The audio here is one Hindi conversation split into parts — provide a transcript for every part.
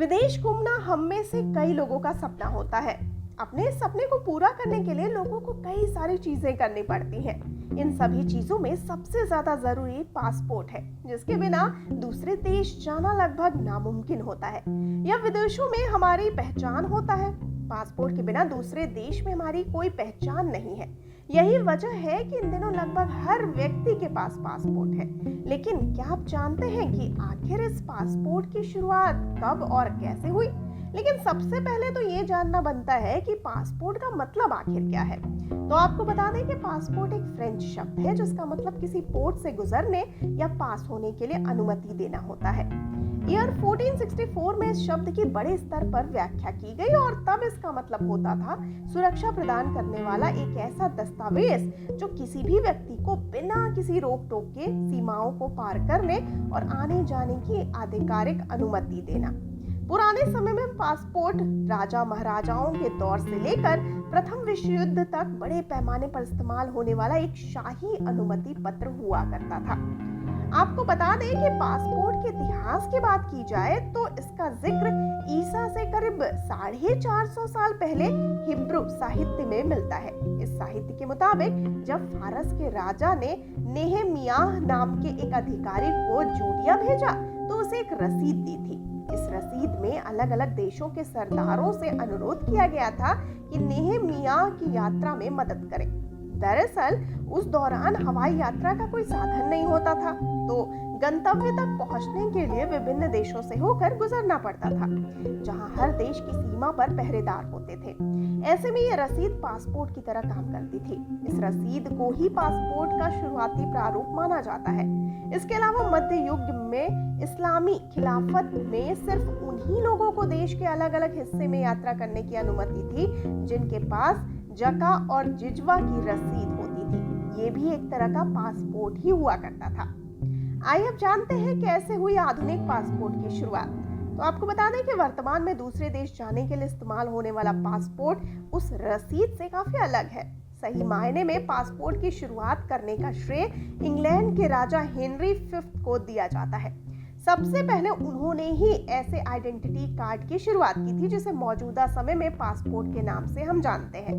विदेश घूमना हम में से कई लोगों का सपना होता है। अपने इस सपने को पूरा करने के लिए लोगों को कई सारी चीजें करनी पड़ती हैं। इन सभी चीजों में सबसे ज्यादा जरूरी पासपोर्ट है, जिसके बिना दूसरे देश जाना लगभग नामुमकिन होता है। यह विदेशों में हमारी पहचान होता है। पासपोर्ट के बिना दूसरे देश में हमारी कोई पहचान नहीं है। यही वजह है कि इन दिनों लगभग हर व्यक्ति के पास पासपोर्ट है। लेकिन क्या आप जानते हैं कि आखिर इस पासपोर्ट की शुरुआत कब और कैसे हुई? लेकिन सबसे पहले तो ये जानना बनता है कि पासपोर्ट का मतलब आखिर क्या है। तो आपको बता दें कि पासपोर्ट एक फ्रेंच शब्द है, जिसका मतलब किसी पोर्ट से गुजरने या पास होने के लिए अनुमति देना होता है। ईयर 1464 में इस शब्द की बड़े स्तर पर व्याख्या की गई और तब इसका मतलब होता था सुरक्षा प्रदान करने वाला एक ऐसा दस्तावेज जो किसी भी व्यक्ति को बिना किसी रोक टोक के सीमाओं को पार करने और आने जाने की आधिकारिक अनुमति देना। पुराने समय में पासपोर्ट राजा महाराजाओं के दौर से लेकर प्रथम विश्व युद्ध तक बड़े पैमाने पर इस्तेमाल होने वाला एक शाही अनुमति पत्र हुआ करता था। आपको बता दें कि पासपोर्ट के इतिहास की बात की जाए तो इसका जिक्र ईसा से करीब 450 साल पहले हिब्रू साहित्य में मिलता है। इस साहित्य के मुताबिक जब फारस के राजा ने नेहेमियाह नाम के एक अधिकारी को जूडिया भेजा तो उसे एक रसीद दी थी। इस रसीद में अलग अलग देशों के सरदारों से अनुरोध किया गया था कि नेहेमियाह की यात्रा में मदद करें। दरअसल उस दौरान हवाई यात्रा का कोई साधन नहीं होता था, तो गंतव्य तक पहुंचने के लिए विभिन्न देशों से होकर गुजरना पड़ता था, जहां हर देश की सीमा पर पहरेदार होते थे। ऐसे में ये रसीद पासपोर्ट की तरह काम करती थी। इस रसीद को ही पासपोर्ट का शुरुआती प्रारूप माना जाता है। इसके अलावा मध्य युग में इस्लामी खिलाफत में सिर्फ उन्हीं लोगों को देश के अलग अलग हिस्से में यात्रा करने की अनुमति थी जिनके पास जका और जिजवा की रसीद होती थी। ये भी एक तरह का पासपोर्ट ही हुआ करता था। आइए अब जानते हैं कैसे हुई आधुनिक पासपोर्ट की शुरुआत। तो आपको बता दें कि वर्तमान में दूसरे देश जाने के लिए इस्तेमाल होने वाला पासपोर्ट उस रसीद से काफी अलग है। सही मायने में पासपोर्ट की शुरुआत करने का श्रेय इंग्लैंड के राजा हेनरी 5 को दिया जाता है। सबसे पहले उन्होंने ही ऐसे आइडेंटिटी कार्ड की शुरुआत की थी, जिसे मौजूदा समय में पासपोर्ट के नाम से हम जानते हैं।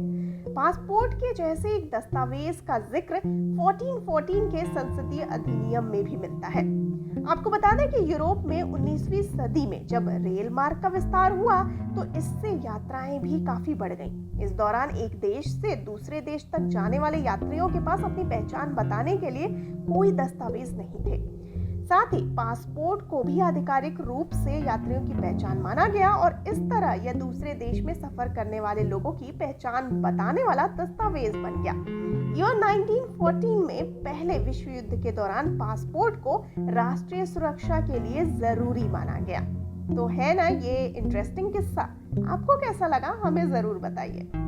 पासपोर्ट के जैसे एक दस्तावेज का जिक्र 1414 के संसदीय अधिनियम में भी मिलता है। आपको बता दें कि यूरोप में 19वीं सदी में जब रेल मार्ग का विस्तार हुआ तो इससे यात्राएं भी काफी बढ़ गईं। इस दौरान एक देश से दूसरे देश तक जाने वाले यात्रियों के पास अपनी पहचान बताने के लिए कोई दस्तावेज नहीं थे। साथ ही पासपोर्ट को भी आधिकारिक रूप से यात्रियों की पहचान माना गया और इस तरह यह दूसरे देश में सफर करने वाले लोगों की पहचान बताने वाला दस्तावेज बन गया। ईयर 1914 में पहले विश्व युद्ध के दौरान पासपोर्ट को राष्ट्रीय सुरक्षा के लिए जरूरी माना गया। तो है ना ये इंटरेस्टिंग किस्सा? आपको कैसा लगा हमें जरूर बताइए।